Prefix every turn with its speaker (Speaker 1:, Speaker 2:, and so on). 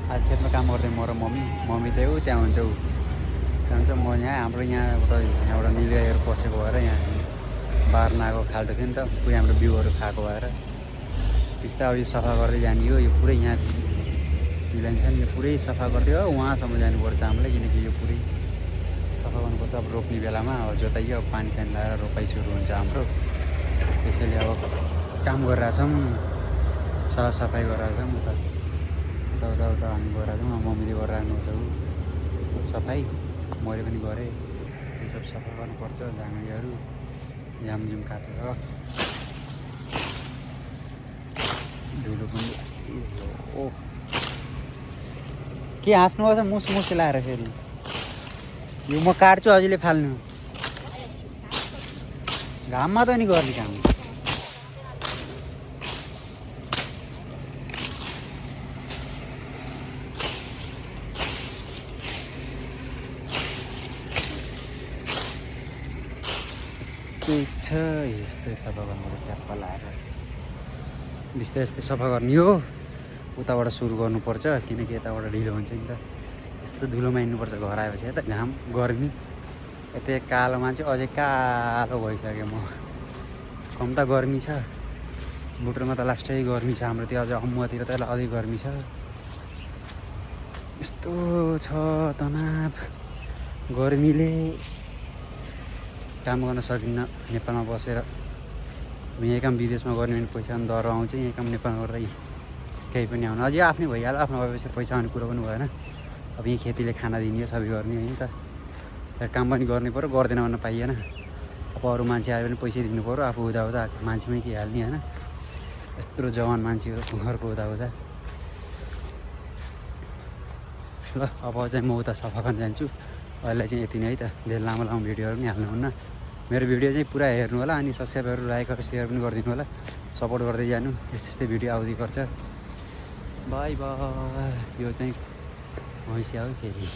Speaker 1: आज खेतमा काम गर्दै म र मम्मी त्यही हो त्यहाँ हुन्छ ऊ त्यहाँ हुन्छ म यहाँ हाम्रो यहाँबाट निलगाईहरू पसेको भएर यहाँ बार्न आएको खाल्टो थियो नि त पुरै हाम्रो बिउहरू खाएको भएर बिस्तारै अब यो सफा गर्दै जाने हो यो पुरै यहाँ मिलाइन्छ नि यो पुरै सफा गर्दै हो उहाँसम्म जानुपर्छ हामीलाई किनकि यो पुरै सफा गर्नुपर्छ अब रोप्ने बेलामा अब जोताइयो अब पानी सानी लगाएर रोपाइ सुरु हुन्छ हाम्रो त्यसैले अब काम गरिरहेछौँ सफाइ गरिरहेछौँ उता हामी गरिरहेछौँ मम्मीले गरिरहनुहुन्छ सफाइ मैले पनि गरेँ त्यो सब सफा गर्नुपर्छ झाँगडीहरू झ्यामझुम काटेर धुलो पनि ओ के हाँस्नुपर्छ मुस लाएर फेरि यो म काट्छु अझैले फाल्नु घाममा त नि गर्ने काम छ यस्तै सफा गर्नु ट्याप्पा लाएर बिस्तारै यस्तै सफा गर्ने हो उताबाट सुरु गर्नुपर्छ किनकि यताबाट ढिलो हुन्छ नि त यस्तो धुलोमा हिँड्नुपर्छ घर आएपछि यता घाम गर्मी यता कालोमा चाहिँ अझै कालो भइसक्यो म कम त गर्मी छ बुटरमा त लास्टै गर्मी छ हाम्रो त्यो अझ अम्मुतिर त अझै गर्मी छ यस्तो छ तनाव गर्मीले काम गर्न सकिन्न नेपालमा बसेर यहीँ काम विदेशमा गर्ने भने पैसा पनि डर आउँछ यहीँ काम नेपालमा गर्दा केही पनि आउनु अझै आफ्नै भइहाल्यो आफ्नो भएपछि पैसा आउने कुरो पनि भएन अब यहीँ खेतीले खाना दिने सबै गर्ने होइन त काम पनि गर्नै पऱ्यो गर्दैन भन्न पाइएन अब अरू मान्छे आयो भने पैसै दिनु पऱ्यो आफू हुँदा मान्छेमै के हाल्ने होइन यत्रो जवान मान्छे घरको हुँदा ल अब चाहिँ म उता सफा गर्न जान्छु अहिले चाहिँ यति नै है त धेरै लामो भिडियोहरू पनि हाल्नुहुन्न मेरो भिडियो चाहिँ पुरा हेर्नु होला अनि सब्सक्राइबहरू लाइकहरू सेयर पनि गरिदिनु होला सपोर्ट गर्दै जानु यस्तै भिडियो आउँदै गर्छ बाई बाई यो चाहिँ भैँसी हो फेरि